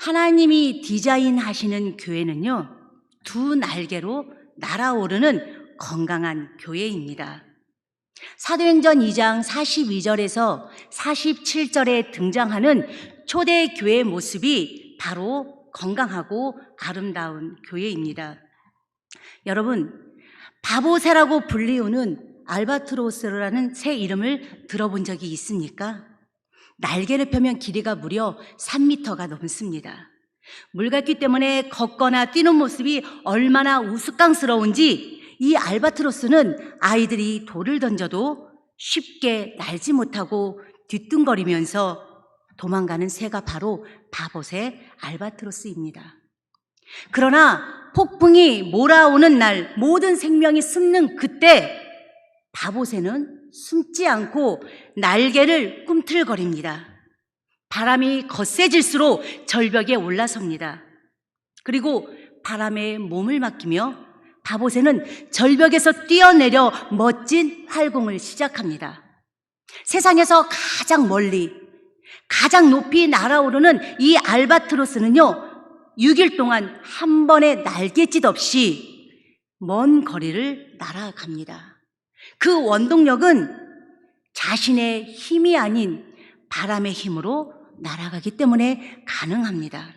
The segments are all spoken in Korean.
하나님이 디자인하시는 교회는요, 두 날개로 날아오르는 건강한 교회입니다. 사도행전 2장 42절에서 47절에 등장하는 초대교회의 모습이 바로 건강하고 아름다운 교회입니다. 여러분, 바보새라고 불리우는 알바트로스라는 새 이름을 들어본 적이 있습니까? 날개를 펴면 길이가 무려 3m가 넘습니다. 물갈퀴 때문에 걷거나 뛰는 모습이 얼마나 우스꽝스러운지 이 알바트로스는 아이들이 돌을 던져도 쉽게 날지 못하고 뒤뚱거리면서 도망가는 새가 바로 바보새 알바트로스입니다. 그러나 폭풍이 몰아오는 날 모든 생명이 숨는 그때 바보새는 숨지 않고 날개를 꿈틀거립니다. 바람이 거세질수록 절벽에 올라섭니다. 그리고 바람에 몸을 맡기며 바보새는 절벽에서 뛰어내려 멋진 활공을 시작합니다. 세상에서 가장 멀리, 가장 높이 날아오르는 이 알바트로스는요, 6일 동안 한 번의 날갯짓 없이 먼 거리를 날아갑니다. 그 원동력은 자신의 힘이 아닌 바람의 힘으로 날아가기 때문에 가능합니다.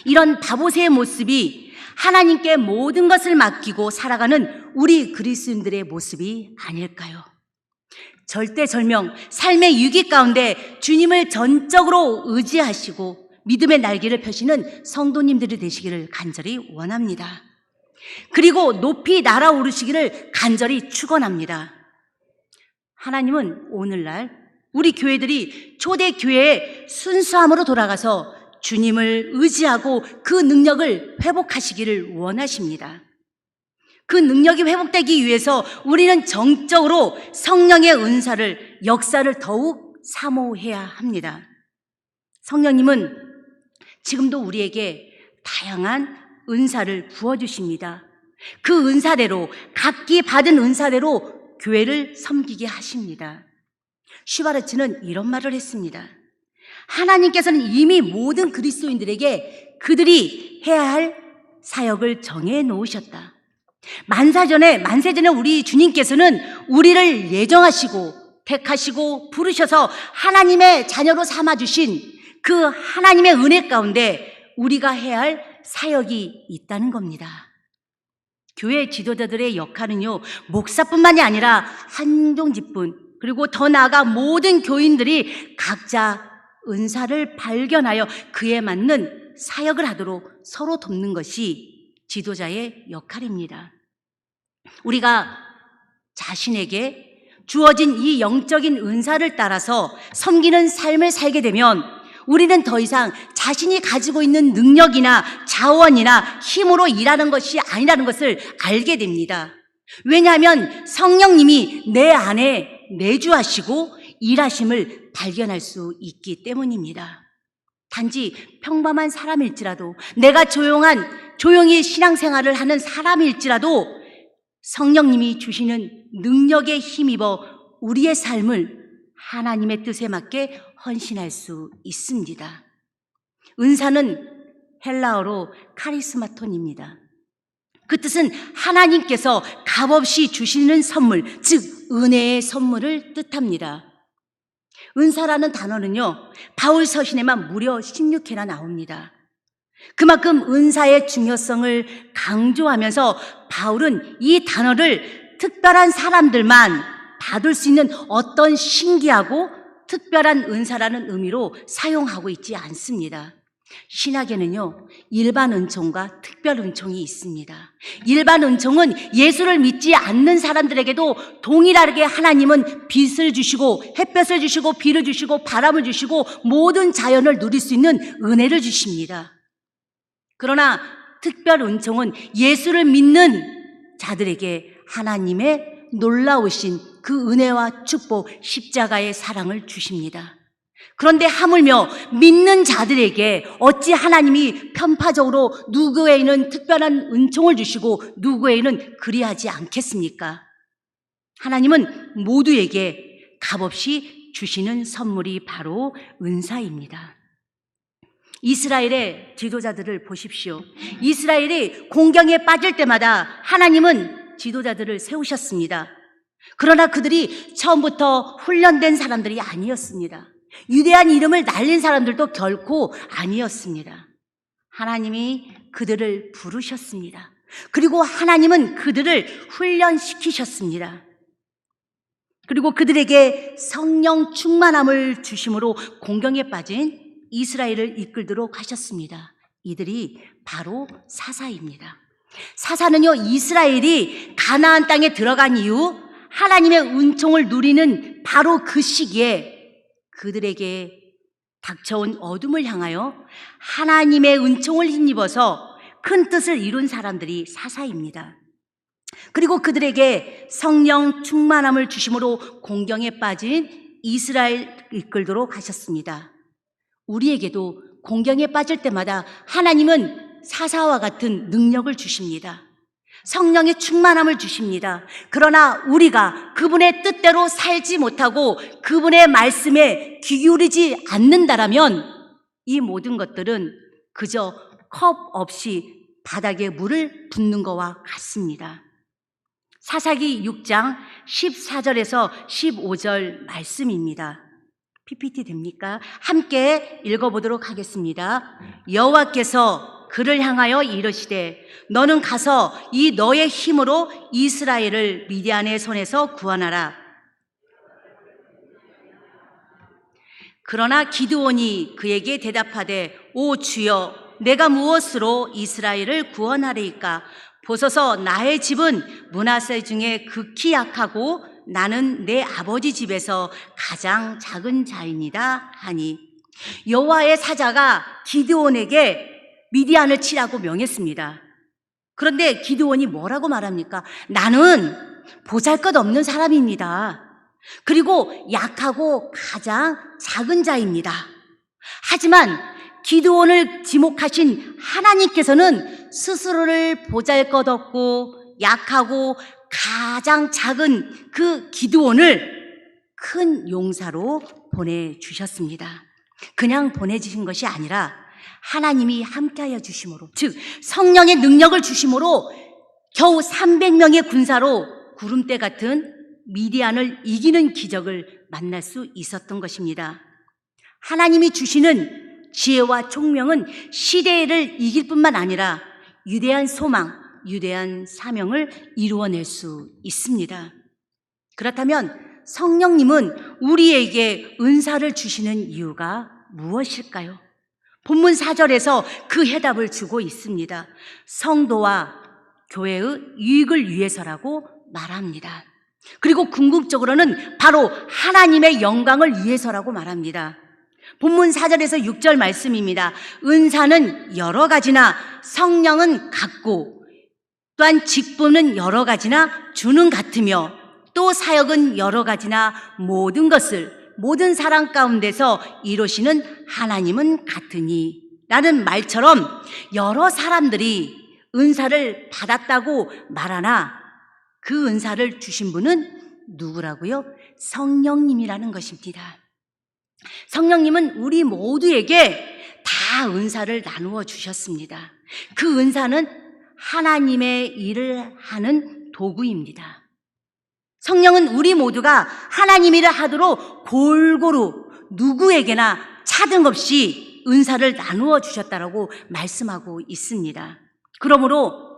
이런 바보새의 모습이 하나님께 모든 것을 맡기고 살아가는 우리 그리스도인들의 모습이 아닐까요? 절대절명, 삶의 위기 가운데 주님을 전적으로 의지하시고 믿음의 날개를 펴시는 성도님들이 되시기를 간절히 원합니다. 그리고 높이 날아오르시기를 간절히 축원합니다. 하나님은 오늘날 우리 교회들이 초대교회의 순수함으로 돌아가서 주님을 의지하고 그 능력을 회복하시기를 원하십니다. 그 능력이 회복되기 위해서 우리는 정적으로 성령의 은사를, 역사를 더욱 사모해야 합니다. 성령님은 지금도 우리에게 다양한 은사를 부어주십니다. 그 은사대로, 각기 받은 은사대로 교회를 섬기게 하십니다. 슈바르츠는 이런 말을 했습니다. 하나님께서는 이미 모든 그리스도인들에게 그들이 해야 할 사역을 정해 놓으셨다. 만세전에 우리 주님께서는 우리를 예정하시고 택하시고 부르셔서 하나님의 자녀로 삼아주신 그 하나님의 은혜 가운데 우리가 해야 할 사역이 있다는 겁니다. 교회 지도자들의 역할은요, 목사뿐만이 아니라 한종직분, 그리고 더 나아가 모든 교인들이 각자 은사를 발견하여 그에 맞는 사역을 하도록 서로 돕는 것이 지도자의 역할입니다. 우리가 자신에게 주어진 이 영적인 은사를 따라서 섬기는 삶을 살게 되면 우리는 더 이상 자신이 가지고 있는 능력이나 자원이나 힘으로 일하는 것이 아니라는 것을 알게 됩니다. 왜냐하면 성령님이 내 안에 내주하시고 일하심을 발견할 수 있기 때문입니다. 단지 평범한 사람일지라도, 내가 조용히 신앙생활을 하는 사람일지라도 성령님이 주시는 능력에 힘입어 우리의 삶을 하나님의 뜻에 맞게 헌신할 수 있습니다. 은사는 헬라어로 카리스마톤입니다. 그 뜻은 하나님께서 값없이 주시는 선물, 즉 은혜의 선물을 뜻합니다. 은사라는 단어는요, 바울 서신에만 무려 16회나 나옵니다. 그만큼 은사의 중요성을 강조하면서 바울은 이 단어를 특별한 사람들만 받을 수 있는 어떤 신기하고 특별한 은사라는 의미로 사용하고 있지 않습니다. 신학에는요, 일반 은총과 특별 은총이 있습니다. 일반 은총은 예수를 믿지 않는 사람들에게도 동일하게 하나님은 빛을 주시고 햇볕을 주시고 비를 주시고 바람을 주시고 모든 자연을 누릴 수 있는 은혜를 주십니다. 그러나 특별 은총은 예수를 믿는 자들에게 하나님의 놀라우신 그 은혜와 축복, 십자가의 사랑을 주십니다. 그런데 하물며 믿는 자들에게 어찌 하나님이 편파적으로 누구에게는 특별한 은총을 주시고 누구에게는 그리하지 않겠습니까? 하나님은 모두에게 값없이 주시는 선물이 바로 은사입니다. 이스라엘의 지도자들을 보십시오. 이스라엘이 공경에 빠질 때마다 하나님은 지도자들을 세우셨습니다. 그러나 그들이 처음부터 훈련된 사람들이 아니었습니다. 위대한 이름을 날린 사람들도 결코 아니었습니다. 하나님이 그들을 부르셨습니다. 그리고 하나님은 그들을 훈련시키셨습니다. 그리고 그들에게 성령 충만함을 주심으로 공경에 빠진 이스라엘을 이끌도록 하셨습니다. 이들이 바로 사사입니다. 사사는요, 이스라엘이 가나안 땅에 들어간 이후 하나님의 은총을 누리는 바로 그 시기에 그들에게 닥쳐온 어둠을 향하여 하나님의 은총을 힘입어서 큰 뜻을 이룬 사람들이 사사입니다. 그리고 그들에게 성령 충만함을 주심으로 공경에 빠진 이스라엘 이끌도록 하셨습니다. 우리에게도 공경에 빠질 때마다 하나님은 사사와 같은 능력을 주십니다. 성령의 충만함을 주십니다. 그러나 우리가 그분의 뜻대로 살지 못하고 그분의 말씀에 귀 기울이지 않는다라면 이 모든 것들은 그저 컵 없이 바닥에 물을 붓는 것과 같습니다. 사사기 6장 14절에서 15절 말씀입니다. PPT 됩니까? 함께 읽어보도록 하겠습니다. 여호와께서 그를 향하여 이르시되 너는 가서 이 너의 힘으로 이스라엘을 미디안의 손에서 구원하라. 그러나 기드온이 그에게 대답하되 오 주여 내가 무엇으로 이스라엘을 구원하리이까? 보소서 나의 집은 므낫세 중에 극히 약하고 나는 내 아버지 집에서 가장 작은 자이니라 하니 여호와의 사자가 기드온에게 미디안을 치라고 명했습니다. 그런데 기드온이 뭐라고 말합니까? 나는 보잘것없는 사람입니다. 그리고 약하고 가장 작은 자입니다. 하지만 기드온을 지목하신 하나님께서는 스스로를 보잘것없고 약하고 가장 작은 그 기드온을 큰 용사로 보내주셨습니다. 그냥 보내주신 것이 아니라 하나님이 함께하여 주심으로, 즉 성령의 능력을 주심으로 겨우 300명의 군사로 구름대 같은 미디안을 이기는 기적을 만날 수 있었던 것입니다. 하나님이 주시는 지혜와 총명은 시대를 이길 뿐만 아니라 위대한 소망, 위대한 사명을 이루어낼 수 있습니다. 그렇다면 성령님은 우리에게 은사를 주시는 이유가 무엇일까요? 본문 4절에서 그 해답을 주고 있습니다. 성도와 교회의 유익을 위해서라고 말합니다. 그리고 궁극적으로는 바로 하나님의 영광을 위해서라고 말합니다. 본문 4절에서 6절 말씀입니다. 은사는 여러 가지나 성령은 같고 또한 직분은 여러 가지나 주는 같으며 또 사역은 여러 가지나 모든 것을 모든 사람 가운데서 이루시는 하나님은 같으니 라는 말처럼 여러 사람들이 은사를 받았다고 말하나 그 은사를 주신 분은 누구라고요? 성령님이라는 것입니다. 성령님은 우리 모두에게 다 은사를 나누어 주셨습니다. 그 은사는 하나님의 일을 하는 도구입니다. 성령은 우리 모두가 하나님 일을 하도록 골고루 누구에게나 차등 없이 은사를 나누어 주셨다라고 말씀하고 있습니다. 그러므로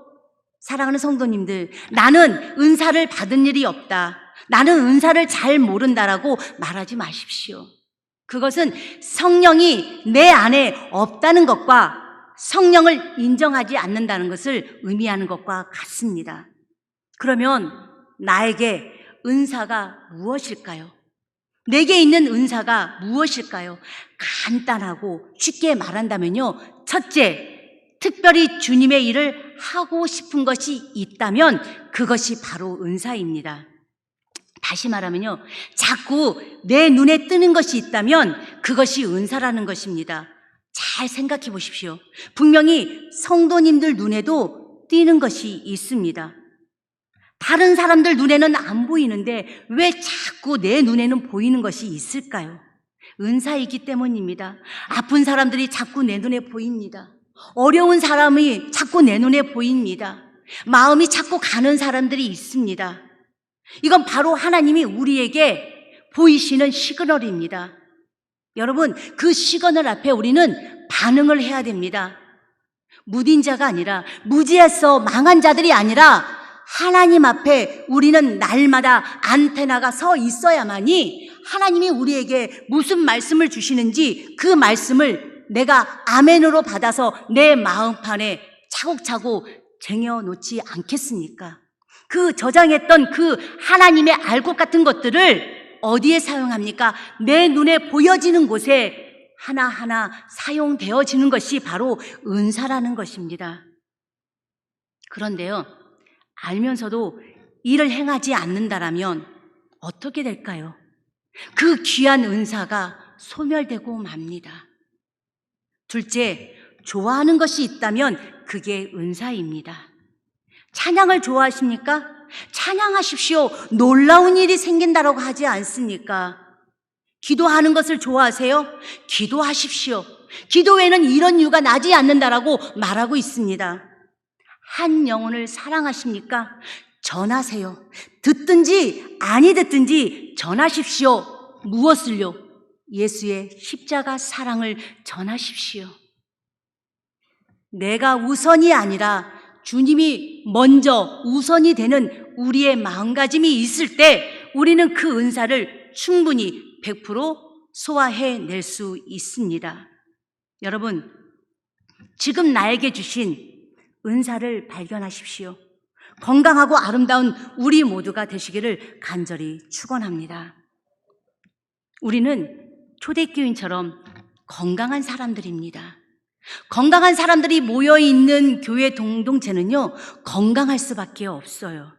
사랑하는 성도님들, 나는 은사를 받은 일이 없다, 나는 은사를 잘 모른다라고 말하지 마십시오. 그것은 성령이 내 안에 없다는 것과 성령을 인정하지 않는다는 것을 의미하는 것과 같습니다. 그러면 나에게 은사가 무엇일까요? 내게 있는 은사가 무엇일까요? 간단하고 쉽게 말한다면요, 첫째, 특별히 주님의 일을 하고 싶은 것이 있다면 그것이 바로 은사입니다. 다시 말하면요, 자꾸 내 눈에 뜨는 것이 있다면 그것이 은사라는 것입니다. 잘 생각해 보십시오. 분명히 성도님들 눈에도 띄는 것이 있습니다. 다른 사람들 눈에는 안 보이는데 왜 자꾸 내 눈에는 보이는 것이 있을까요? 은사이기 때문입니다. 아픈 사람들이 자꾸 내 눈에 보입니다. 어려운 사람이 자꾸 내 눈에 보입니다. 마음이 자꾸 가는 사람들이 있습니다. 이건 바로 하나님이 우리에게 보이시는 시그널입니다. 여러분, 그 시그널 앞에 우리는 반응을 해야 됩니다. 무딘 자가 아니라, 무지해서 망한 자들이 아니라 하나님 앞에 우리는 날마다 안테나가 서 있어야만이 하나님이 우리에게 무슨 말씀을 주시는지 그 말씀을 내가 아멘으로 받아서 내 마음판에 차곡차곡 쟁여놓지 않겠습니까? 그 저장했던 그 하나님의 알곡 같은 것들을 어디에 사용합니까? 내 눈에 보여지는 곳에 하나하나 사용되어지는 것이 바로 은사라는 것입니다. 그런데요, 알면서도 이를 행하지 않는다라면 어떻게 될까요? 그 귀한 은사가 소멸되고 맙니다. 둘째, 좋아하는 것이 있다면 그게 은사입니다. 찬양을 좋아하십니까? 찬양하십시오. 놀라운 일이 생긴다라고 하지 않습니까? 기도하는 것을 좋아하세요? 기도하십시오. 기도 외에는 이런 이유가 나지 않는다라고 말하고 있습니다. 한 영혼을 사랑하십니까? 전하세요. 듣든지 아니 듣든지 전하십시오. 무엇을요? 예수의 십자가 사랑을 전하십시오. 내가 우선이 아니라 주님이 먼저 우선이 되는 우리의 마음가짐이 있을 때 우리는 그 은사를 충분히 100% 소화해낼 수 있습니다. 여러분, 지금 나에게 주신 은사를 발견하십시오. 건강하고 아름다운 우리 모두가 되시기를 간절히 축원합니다. 우리는 초대교인처럼 건강한 사람들입니다. 건강한 사람들이 모여있는 교회 공동체는요, 건강할 수밖에 없어요.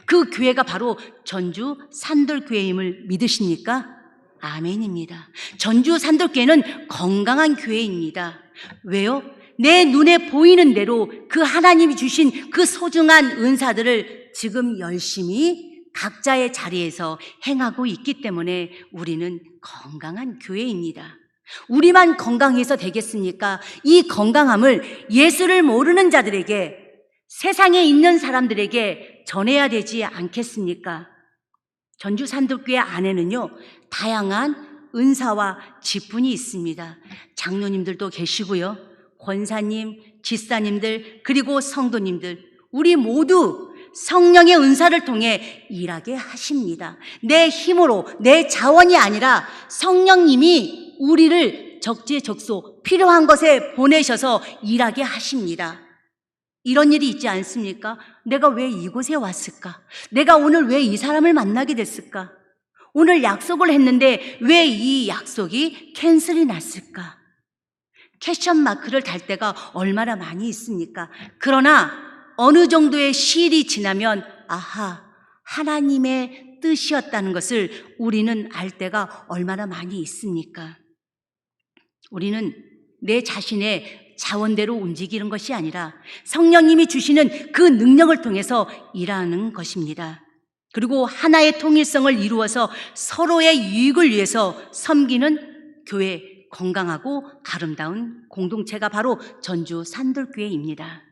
그 교회가 바로 전주 산돌교회임을 믿으십니까? 아멘입니다. 전주 산돌교회는 건강한 교회입니다. 왜요? 내 눈에 보이는 대로 그 하나님이 주신 그 소중한 은사들을 지금 열심히 각자의 자리에서 행하고 있기 때문에 우리는 건강한 교회입니다. 우리만 건강해서 되겠습니까? 이 건강함을 예수를 모르는 자들에게, 세상에 있는 사람들에게 전해야 되지 않겠습니까? 전주 산돌교회 안에는요, 다양한 은사와 직분이 있습니다. 장로님들도 계시고요, 권사님, 지사님들, 그리고 성도님들, 우리 모두 성령의 은사를 통해 일하게 하십니다. 내 힘으로, 내 자원이 아니라 성령님이 우리를 적재적소 필요한 것에 보내셔서 일하게 하십니다. 이런 일이 있지 않습니까? 내가 왜 이곳에 왔을까? 내가 오늘 왜 이 사람을 만나게 됐을까? 오늘 약속을 했는데 왜 이 약속이 캔슬이 났을까? 캐션 마크를 달 때가 얼마나 많이 있습니까? 그러나 어느 정도의 시일이 지나면 아하, 하나님의 뜻이었다는 것을 우리는 알 때가 얼마나 많이 있습니까? 우리는 내 자신의 자원대로 움직이는 것이 아니라 성령님이 주시는 그 능력을 통해서 일하는 것입니다. 그리고 하나의 통일성을 이루어서 서로의 유익을 위해서 섬기는 교회, 건강하고 아름다운 공동체가 바로 전주 산돌교회입니다.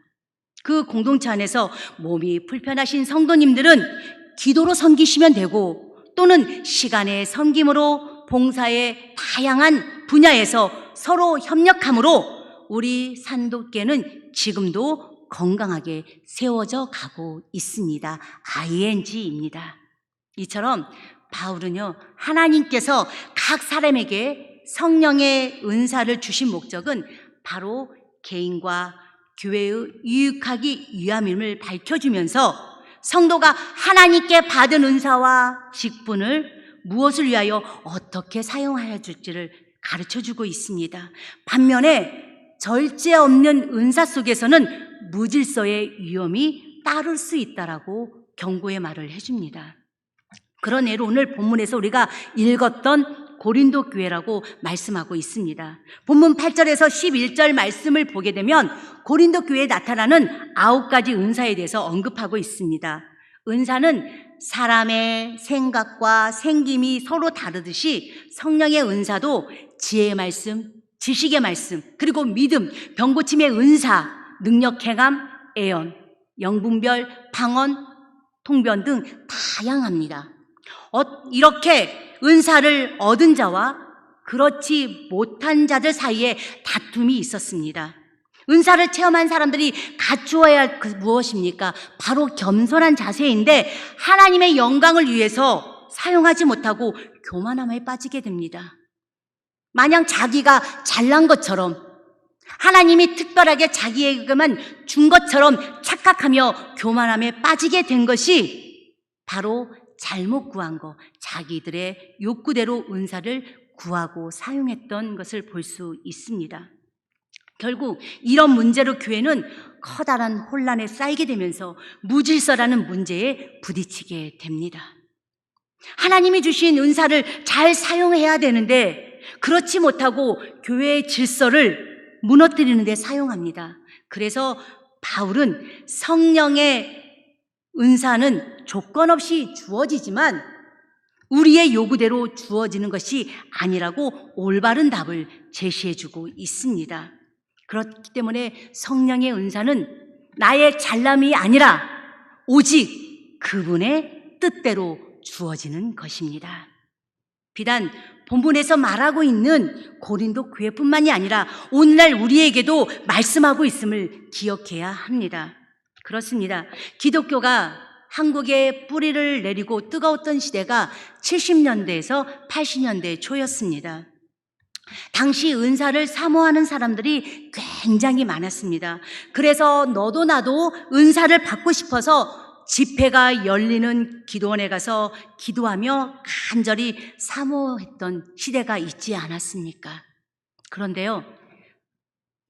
그 공동체 안에서 몸이 불편하신 성도님들은 기도로 섬기시면 되고, 또는 시간의 섬김으로 봉사의 다양한 분야에서 서로 협력함으로 우리 산돌교회는 지금도 건강하게 세워져 가고 있습니다. ING입니다. 이처럼 바울은요, 하나님께서 각 사람에게 성령의 은사를 주신 목적은 바로 개인과 교회의 유익하기 위함임을 밝혀주면서 성도가 하나님께 받은 은사와 직분을 무엇을 위하여 어떻게 사용하여 줄지를 가르쳐주고 있습니다. 반면에 절제 없는 은사 속에서는 무질서의 위험이 따를 수 있다라고 경고의 말을 해줍니다. 그런 예로 오늘 본문에서 우리가 읽었던 고린도 교회라고 말씀하고 있습니다. 본문 8절에서 11절 말씀을 보게 되면 고린도 교회에 나타나는 9가지 은사에 대해서 언급하고 있습니다. 은사는 사람의 생각과 생김이 서로 다르듯이 성령의 은사도 지혜의 말씀, 지식의 말씀, 그리고 믿음, 병고침의 은사, 능력 행함, 애언, 영분별, 방언, 통변 등 다양합니다. 이렇게 은사를 얻은 자와 그렇지 못한 자들 사이에 다툼이 있었습니다. 은사를 체험한 사람들이 갖추어야 할 무엇입니까? 바로 겸손한 자세인데 하나님의 영광을 위해서 사용하지 못하고 교만함에 빠지게 됩니다. 마냥 자기가 잘난 것처럼 하나님이 특별하게 자기에게만 준 것처럼 착각하며 교만함에 빠지게 된 것이 바로 잘못 구한 것, 자기들의 욕구대로 은사를 구하고 사용했던 것을 볼 수 있습니다. 결국 이런 문제로 교회는 커다란 혼란에 쌓이게 되면서 무질서라는 문제에 부딪히게 됩니다. 하나님이 주신 은사를 잘 사용해야 되는데 그렇지 못하고 교회의 질서를 무너뜨리는 데 사용합니다. 그래서 바울은 성령의 은사는 조건 없이 주어지지만 우리의 요구대로 주어지는 것이 아니라고 올바른 답을 제시해주고 있습니다. 그렇기 때문에 성령의 은사는 나의 잘남이 아니라 오직 그분의 뜻대로 주어지는 것입니다. 비단 본문에서 말하고 있는 고린도 교회뿐만이 아니라 오늘날 우리에게도 말씀하고 있음을 기억해야 합니다. 그렇습니다. 기독교가 한국에 뿌리를 내리고 뜨거웠던 시대가 70년대에서 80년대 초였습니다. 당시 은사를 사모하는 사람들이 굉장히 많았습니다. 그래서 너도 나도 은사를 받고 싶어서 집회가 열리는 기도원에 가서 기도하며 간절히 사모했던 시대가 있지 않았습니까? 그런데요,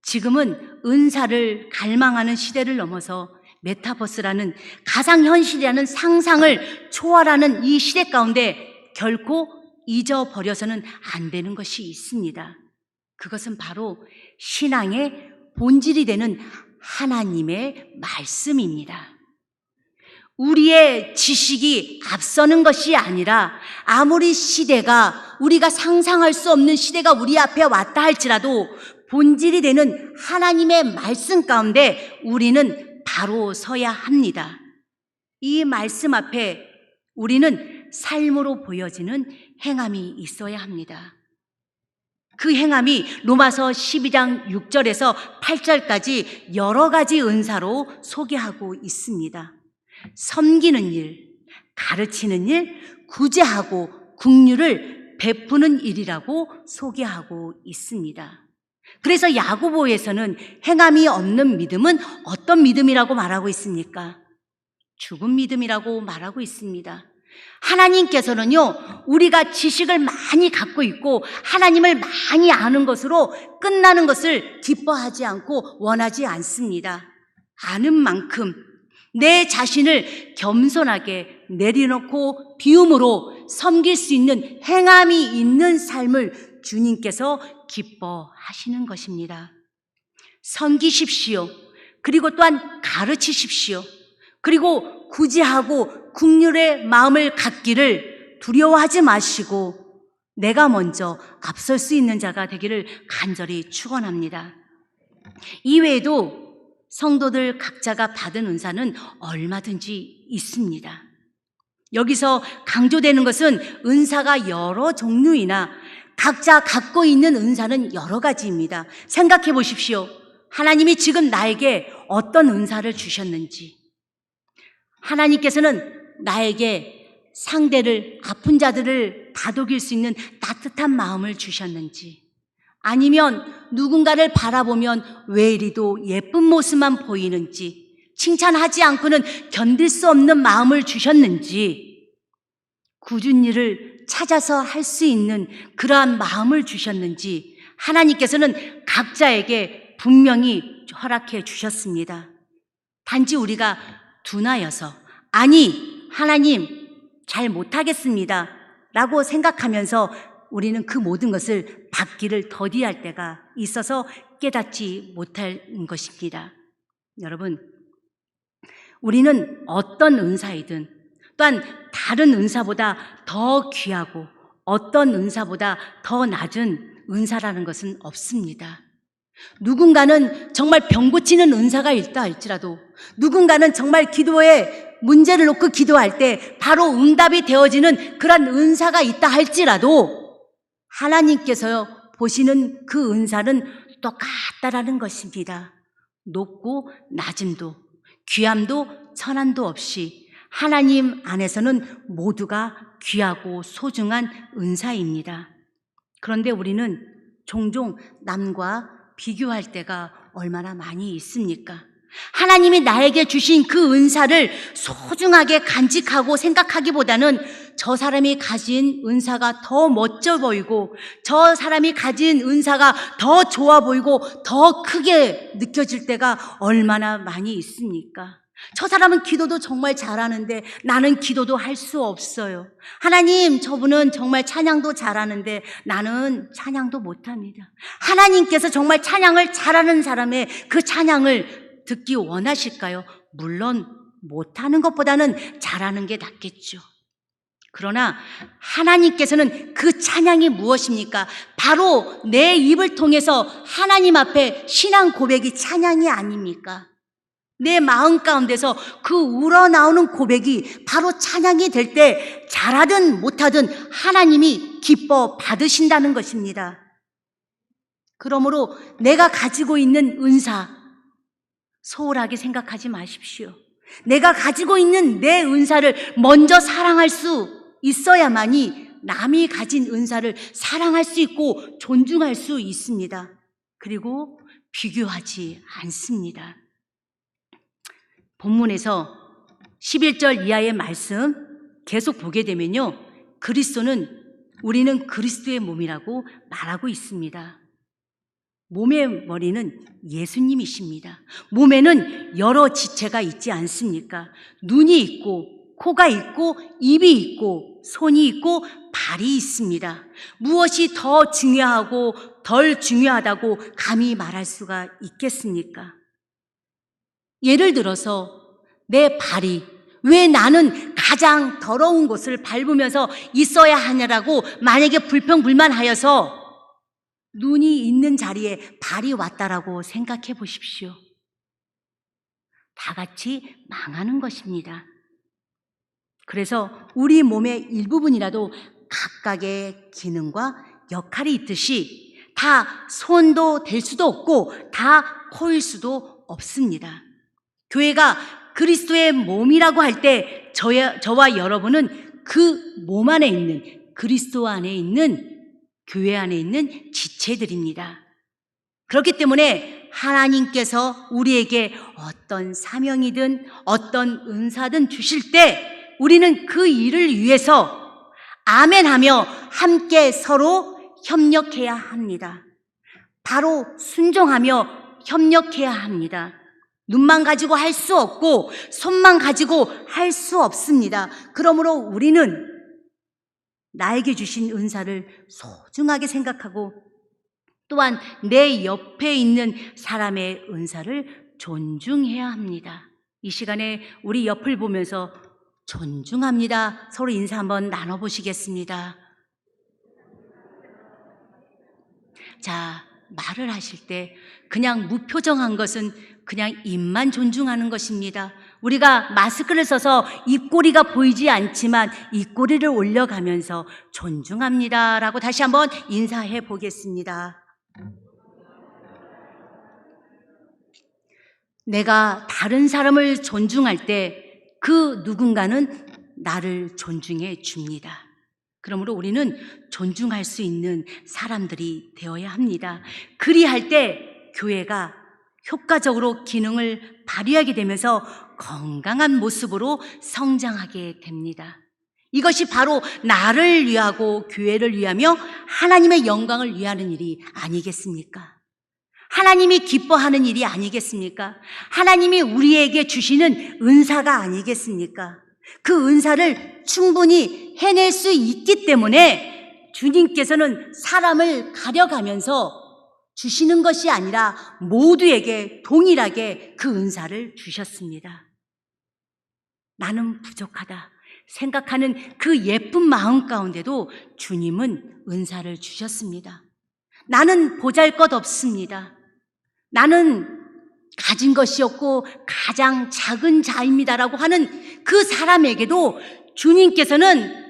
지금은 은사를 갈망하는 시대를 넘어서 메타버스라는 가상현실이라는 상상을 초월하는 이 시대 가운데 결코 잊어버려서는 안 되는 것이 있습니다. 그것은 바로 신앙의 본질이 되는 하나님의 말씀입니다. 우리의 지식이 앞서는 것이 아니라 아무리 시대가 우리가 상상할 수 없는 시대가 우리 앞에 왔다 할지라도 본질이 되는 하나님의 말씀 가운데 우리는 바로 서야 합니다. 이 말씀 앞에 우리는 삶으로 보여지는 행함이 있어야 합니다. 그 행함이 로마서 12장 6절에서 8절까지 여러 가지 은사로 소개하고 있습니다. 섬기는 일, 가르치는 일, 구제하고 긍휼을 베푸는 일이라고 소개하고 있습니다. 그래서 야고보에서는 행함이 없는 믿음은 어떤 믿음이라고 말하고 있습니까? 죽은 믿음이라고 말하고 있습니다. 하나님께서는요, 우리가 지식을 많이 갖고 있고 하나님을 많이 아는 것으로 끝나는 것을 기뻐하지 않고 원하지 않습니다. 아는 만큼 내 자신을 겸손하게 내려놓고 비움으로 섬길 수 있는 행함이 있는 삶을 주님께서 기뻐하시는 것입니다. 섬기십시오. 그리고 또한 가르치십시오. 그리고 구제하고 긍휼의 마음을 갖기를 두려워하지 마시고 내가 먼저 앞설 수 있는 자가 되기를 간절히 축원합니다. 이외에도 성도들 각자가 받은 은사는 얼마든지 있습니다. 여기서 강조되는 것은 은사가 여러 종류이나 각자 갖고 있는 은사는 여러 가지입니다. 생각해 보십시오. 하나님이 지금 나에게 어떤 은사를 주셨는지, 하나님께서는 나에게 상대를, 아픈 자들을 다독일 수 있는 따뜻한 마음을 주셨는지, 아니면 누군가를 바라보면 왜 이리도 예쁜 모습만 보이는지, 칭찬하지 않고는 견딜 수 없는 마음을 주셨는지, 굳은 일을 찾아서 할 수 있는 그러한 마음을 주셨는지 하나님께서는 각자에게 분명히 허락해 주셨습니다. 단지 우리가 둔하여서 아니 하나님 잘 못하겠습니다 라고 생각하면서 우리는 그 모든 것을 받기를 더디할 때가 있어서 깨닫지 못할 것입니다. 여러분, 우리는 어떤 은사이든 또한 다른 은사보다 더 귀하고 어떤 은사보다 더 낮은 은사라는 것은 없습니다. 누군가는 정말 병 고치는 은사가 있다 할지라도, 누군가는 정말 기도에 문제를 놓고 기도할 때 바로 응답이 되어지는 그런 은사가 있다 할지라도 하나님께서 보시는 그 은사는 똑같다라는 것입니다. 높고 낮음도 귀함도 천함도 없이 하나님 안에서는 모두가 귀하고 소중한 은사입니다. 그런데 우리는 종종 남과 비교할 때가 얼마나 많이 있습니까? 하나님이 나에게 주신 그 은사를 소중하게 간직하고 생각하기보다는 저 사람이 가진 은사가 더 멋져 보이고 저 사람이 가진 은사가 더 좋아 보이고 더 크게 느껴질 때가 얼마나 많이 있습니까? 저 사람은 기도도 정말 잘하는데 나는 기도도 할 수 없어요. 하나님, 저분은 정말 찬양도 잘하는데 나는 찬양도 못합니다. 하나님께서 정말 찬양을 잘하는 사람의 그 찬양을 듣기 원하실까요? 물론 못하는 것보다는 잘하는 게 낫겠죠. 그러나 하나님께서는 그 찬양이 무엇입니까? 바로 내 입을 통해서 하나님 앞에 신앙 고백이 찬양이 아닙니까? 내 마음 가운데서 그 우러나오는 고백이 바로 찬양이 될 때 잘하든 못하든 하나님이 기뻐 받으신다는 것입니다. 그러므로 내가 가지고 있는 은사 소홀하게 생각하지 마십시오. 내가 가지고 있는 내 은사를 먼저 사랑할 수 있어야만이 남이 가진 은사를 사랑할 수 있고 존중할 수 있습니다. 그리고 비교하지 않습니다. 본문에서 11절 이하의 말씀 계속 보게 되면요, 우리는 그리스도의 몸이라고 말하고 있습니다. 몸의 머리는 예수님이십니다. 몸에는 여러 지체가 있지 않습니까? 눈이 있고 코가 있고 입이 있고 손이 있고 발이 있습니다. 무엇이 더 중요하고 덜 중요하다고 감히 말할 수가 있겠습니까? 예를 들어서 내 발이 왜 나는 가장 더러운 곳을 밟으면서 있어야 하냐라고 만약에 불평불만하여서 눈이 있는 자리에 발이 왔다라고 생각해 보십시오. 다 같이 망하는 것입니다. 그래서 우리 몸의 일부분이라도 각각의 기능과 역할이 있듯이 다 손도 될 수도 없고 다 코일 수도 없습니다. 교회가 그리스도의 몸이라고 할 때 저와 여러분은 그 몸 안에 있는 그리스도 안에 있는 교회 안에 있는 지체들입니다. 그렇기 때문에 하나님께서 우리에게 어떤 사명이든 어떤 은사든 주실 때 우리는 그 일을 위해서 아멘하며 함께 서로 협력해야 합니다. 바로 순종하며 협력해야 합니다. 눈만 가지고 할 수 없고 손만 가지고 할 수 없습니다. 그러므로 우리는 나에게 주신 은사를 소중하게 생각하고 또한 내 옆에 있는 사람의 은사를 존중해야 합니다. 이 시간에 우리 옆을 보면서 존중합니다. 서로 인사 한번 나눠보시겠습니다. 자, 말을 하실 때 그냥 무표정한 것은 그냥 입만 존중하는 것입니다. 우리가 마스크를 써서 입꼬리가 보이지 않지만 입꼬리를 올려가면서 존중합니다라고 다시 한번 인사해 보겠습니다. 내가 다른 사람을 존중할 때 그 누군가는 나를 존중해 줍니다. 그러므로 우리는 존중할 수 있는 사람들이 되어야 합니다. 그리할 때 교회가 효과적으로 기능을 발휘하게 되면서 건강한 모습으로 성장하게 됩니다. 이것이 바로 나를 위하고 교회를 위하며 하나님의 영광을 위하는 일이 아니겠습니까? 하나님이 기뻐하는 일이 아니겠습니까? 하나님이 우리에게 주시는 은사가 아니겠습니까? 그 은사를 충분히 해낼 수 있기 때문에 주님께서는 사람을 가려가면서 주시는 것이 아니라 모두에게 동일하게 그 은사를 주셨습니다. 나는 부족하다 생각하는 그 예쁜 마음 가운데도 주님은 은사를 주셨습니다. 나는 보잘것없습니다. 나는 가진 것이 없고 가장 작은 자입니다라고 하는 그 사람에게도 주님께서는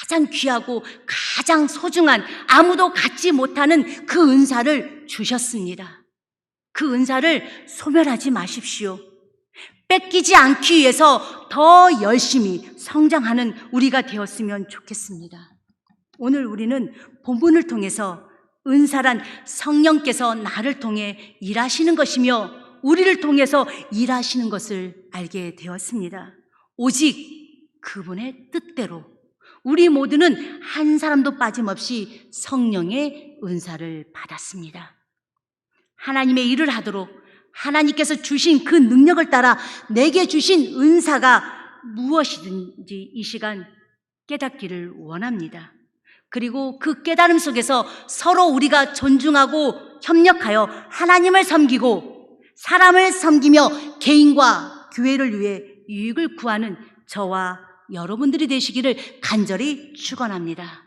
가장 귀하고 가장 소중한 아무도 갖지 못하는 그 은사를 주셨습니다. 그 은사를 소멸하지 마십시오. 뺏기지 않기 위해서 더 열심히 성장하는 우리가 되었으면 좋겠습니다. 오늘 우리는 본문을 통해서 은사란 성령께서 나를 통해 일하시는 것이며 우리를 통해서 일하시는 것을 알게 되었습니다. 오직 그분의 뜻대로 우리 모두는 한 사람도 빠짐없이 성령의 은사를 받았습니다. 하나님의 일을 하도록 하나님께서 주신 그 능력을 따라 내게 주신 은사가 무엇이든지 이 시간 깨닫기를 원합니다. 그리고 그 깨달음 속에서 서로 우리가 존중하고 협력하여 하나님을 섬기고 사람을 섬기며 개인과 교회를 위해 유익을 구하는 저와 여러분들이 되시기를 간절히 축원합니다.